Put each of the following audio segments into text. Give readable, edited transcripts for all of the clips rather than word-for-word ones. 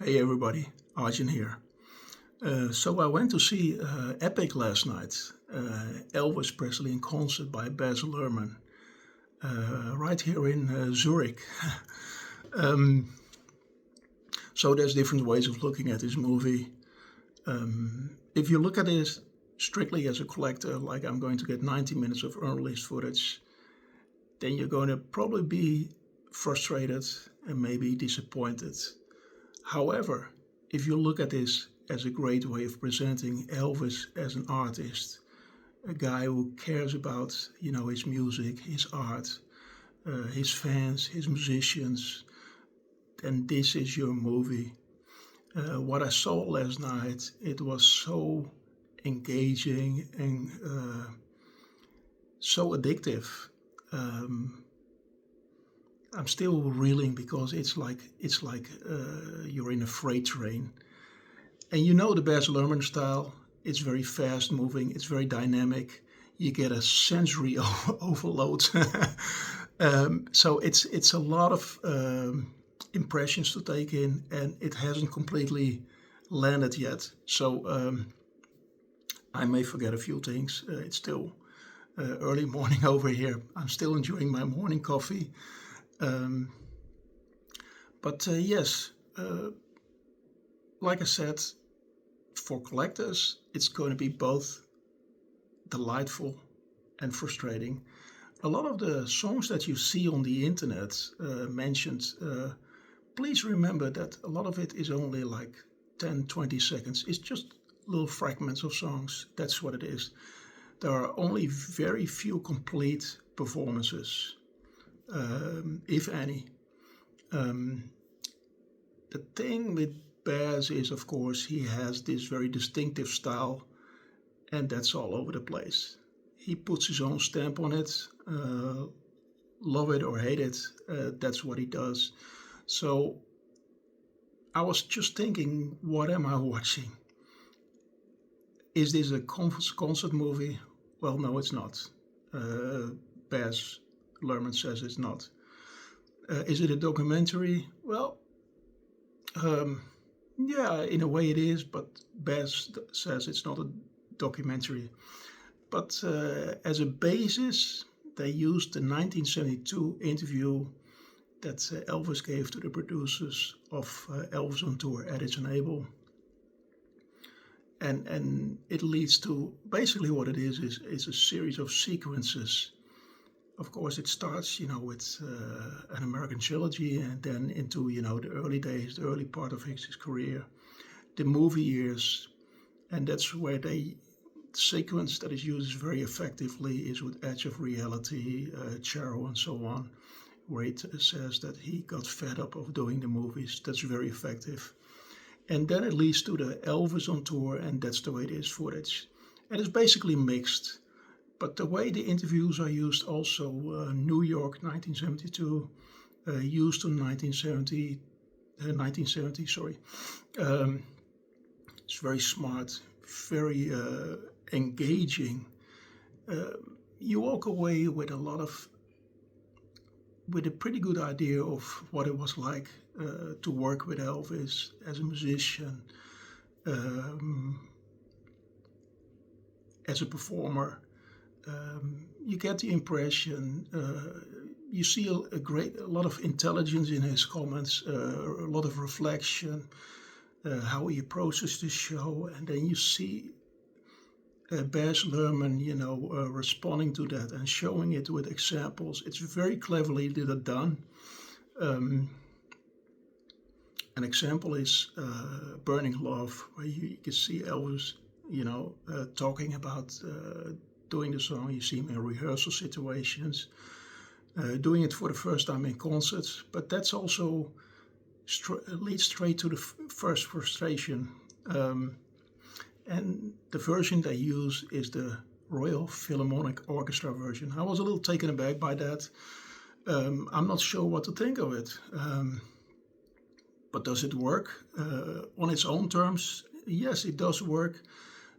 Hey everybody, Arjun here. So I went to see EPiC last night, Elvis Presley in concert by Baz Luhrmann, right here in Zurich. um, so there's different ways of looking at this movie. If you look at it strictly as a collector, like I'm going to get 90 minutes of unreleased footage, then you're going to probably be frustrated and maybe disappointed. However, if you look at this as a great way of presenting Elvis as an artist, a guy who cares about, his music, his art, his fans, his musicians, then this is your movie. What I saw last night, it was so engaging and so addictive. Um, I'm still reeling because it's like you're in a freight train, and you know the Baz Luhrmann style. It's very fast moving. It's very dynamic. You get a sensory overload. So it's a lot of impressions to take in, and it hasn't completely landed yet. So I may forget a few things. It's still early morning over here. I'm still enjoying my morning coffee. Um, but yes, like I said, for collectors, it's going to be both delightful and frustrating. A lot of the songs that you see on the internet mentioned, please remember that a lot of it is only like 10, 20 seconds. It's just little fragments of songs. That's what it is. There are only very few complete performances, if any. Um, the thing with Baz is, of course, he has this very distinctive style, and that's all over the place. He puts his own stamp on it. Love it or hate it, that's what he does. So I was just thinking, what am I watching? Is this a concert movie? Well, no, it's not. Baz Luhrmann says it's not. Is it a documentary? Well, um, yeah, in a way it is, but Baz says it's not a documentary. But as a basis, they used the 1972 interview that Elvis gave to the producers of Elvis on Tour, Edits and Abel. And it leads to basically what it is a series of sequences. Of course, it starts, with an American trilogy, and then into, the early days, the early part of his career, the movie years, and that's where the sequence that is used very effectively is with Edge of Reality, Charo, and so on, where it says that he got fed up of doing the movies. That's very effective. And then it leads to the Elvis on Tour, and that's the way it is footage. And it's basically mixed. But the way the interviews are used also, New York 1972, Houston 1970, sorry. It's very smart, very engaging. You walk away with with a pretty good idea of what it was like to work with Elvis as a musician, as a performer. You get the impression, you see a lot of intelligence in his comments, a lot of reflection, how he approaches the show, and then you see Baz Luhrmann, responding to that and showing it with examples. It's very cleverly done. Um, an example is Burning Love, where you can see Elvis, talking about doing the song. You see him in rehearsal situations, doing it for the first time in concerts. But that's also leads straight to the first frustration. And the version they use is the Royal Philharmonic Orchestra version. I was a little taken aback by that. I'm not sure what to think of it. But does it work? On its own terms, yes, it does work.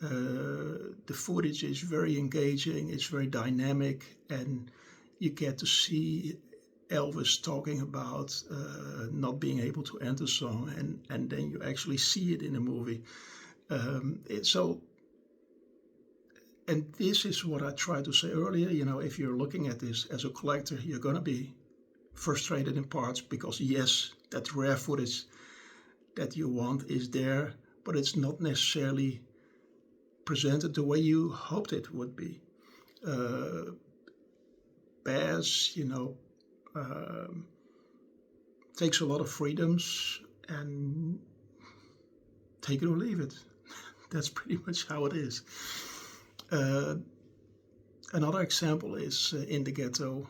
The footage is very engaging, it's very dynamic, and you get to see Elvis talking about not being able to end the song, and then you actually see it in the movie. So, and this is what I tried to say earlier. If you're looking at this as a collector, you're going to be frustrated in parts because, yes, that rare footage that you want is there, but it's not necessarily presented the way you hoped it would be. Baz, takes a lot of freedoms, and take it or leave it. That's pretty much how it is. Another example is in the Ghetto.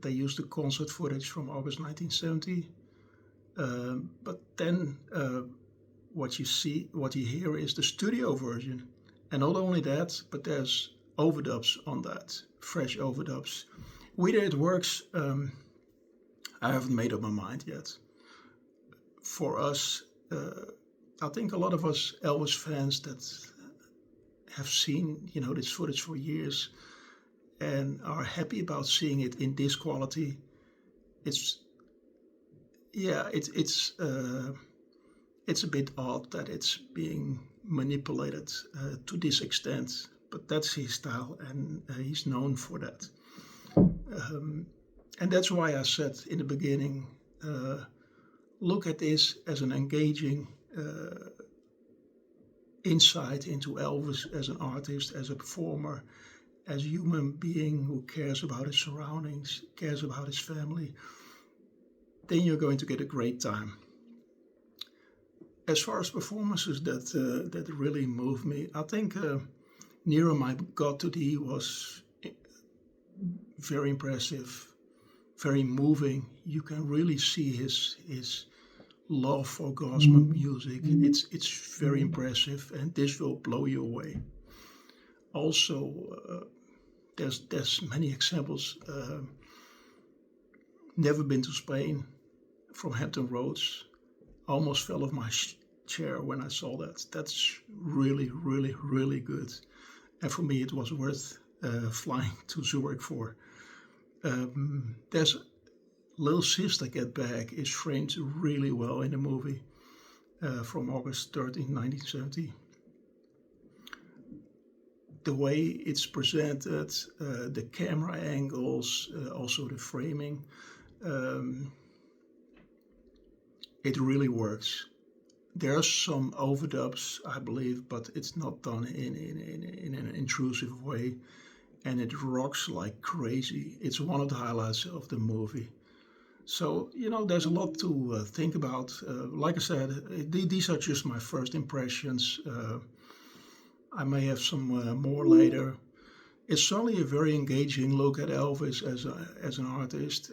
They used the concert footage from August 1970, but then what you hear is the studio version, and not only that, but there's overdubs on that, fresh overdubs. Whether it works, I haven't made up my mind yet. For us, I think a lot of us Elvis fans that have seen this footage for years and are happy about seeing it in this quality. It's a bit odd that it's being manipulated to this extent, but that's his style, and he's known for that. And that's why I said in the beginning, look at this as an engaging insight into Elvis as an artist, as a performer, as a human being who cares about his surroundings, cares about his family. Then you're going to get a great time. As far as performances that really moved me, I think Nearer My God to Thee was very impressive, very moving. You can really see his love for gospel music. It's very impressive, and this will blow you away. Also, there's many examples. Never Been to Spain from Hampton Roads. Almost fell off my chair when I saw that. That's really, really, really good. And for me, it was worth flying to Zurich for. There's Little Sister Get Back is framed really well in the movie from August 13, 1970. The way it's presented, the camera angles, also the framing, it really works. There are some overdubs, I believe, but it's not done in an intrusive way, and it rocks like crazy. It's one of the highlights of the movie. So, there's a lot to think about. Like I said, these are just my first impressions. I may have some more later. It's certainly a very engaging look at Elvis as an artist.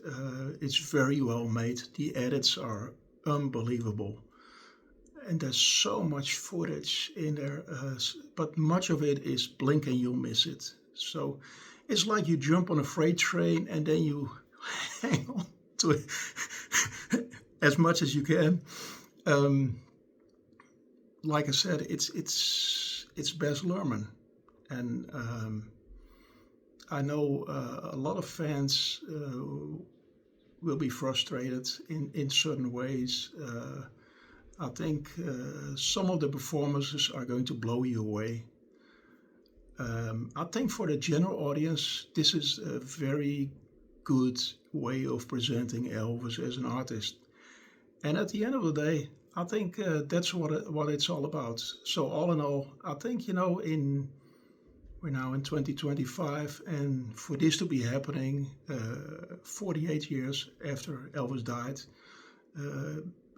It's very well made. The edits are unbelievable. And there's so much footage in there, but much of it is blink and you'll miss it. So it's like you jump on a freight train and then you hang on to it as much as you can. Like I said, it's Baz Luhrmann, and I know a lot of fans will be frustrated in certain ways. I think some of the performances are going to blow you away. I think for the general audience, this is a very good way of presenting Elvis as an artist. And at the end of the day, I think that's what it's all about. So all in all, I think, we're now in 2025, and for this to be happening 48 years after Elvis died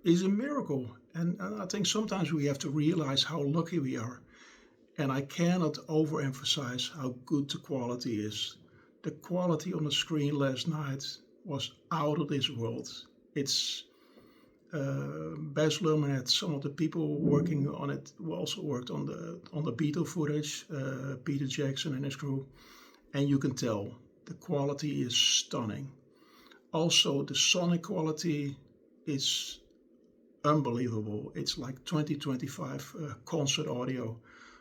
is a miracle. And I think sometimes we have to realize how lucky we are. And I cannot overemphasize how good the quality is. The quality on the screen last night was out of this world. It's Baz Luhrmann had some of the people working on it who also worked on the Beatle footage, Peter Jackson and his crew, and you can tell the quality is stunning. Also, the sonic quality is unbelievable. It's like 2025 concert audio.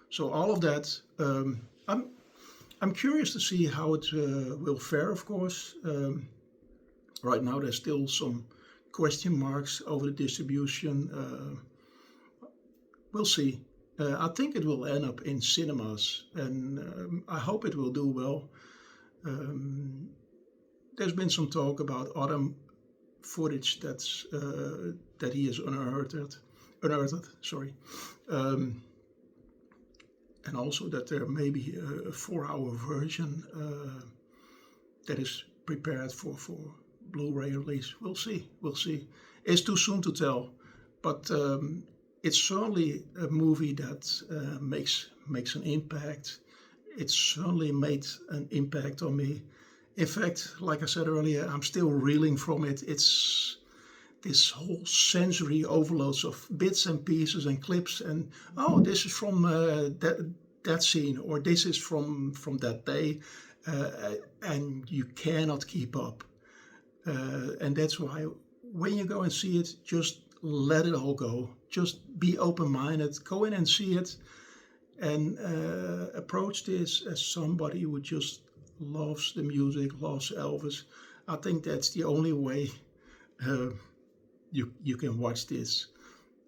So all of that, I'm curious to see how it will fare. Of course, Right now, there's still some question marks over the distribution. We'll see. I think it will end up in cinemas, and I hope it will do well. Um, there's been some talk about other footage that he has unearthed. Sorry, um, and also that there may be a 4-hour version that is prepared for Blu-ray release. We'll see. We'll see. It's too soon to tell, but it's certainly a movie that makes an impact. It certainly made an impact on me. In fact, like I said earlier, I'm still reeling from it. It's this whole sensory overloads of bits and pieces and clips, and oh, this is from that scene, or this is from that day, and you cannot keep up. And that's why when you go and see it, just let it all go. Just be open-minded. Go in and see it, and approach this as somebody who just loves the music, loves Elvis. I think that's the only way you can watch this.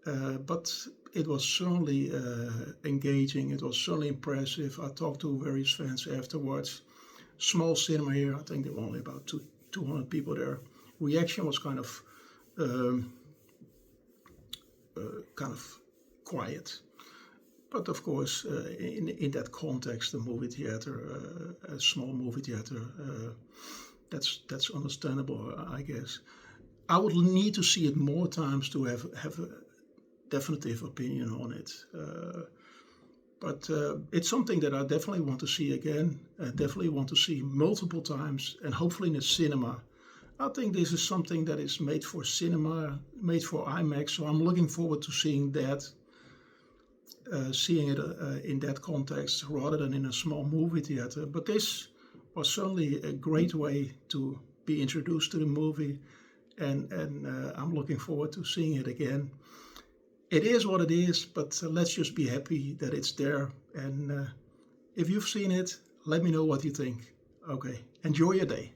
But it was certainly engaging. It was certainly impressive. I talked to various fans afterwards. Small cinema here. I think there were only about 200 people there. Reaction was kind of quiet. But of course, in that context, a movie theater, a small movie theater, that's understandable, I guess. I would need to see it more times to have a definitive opinion on it. But it's something that I definitely want to see again. I definitely want to see multiple times, and hopefully in the cinema. I think this is something that is made for cinema, made for IMAX. So I'm looking forward to seeing that. Seeing it in that context rather than in a small movie theater. But this was certainly a great way to be introduced to the movie, and I'm looking forward to seeing it again. It is what it is, but let's just be happy that it's there. And if you've seen it, let me know what you think. Okay, enjoy your day.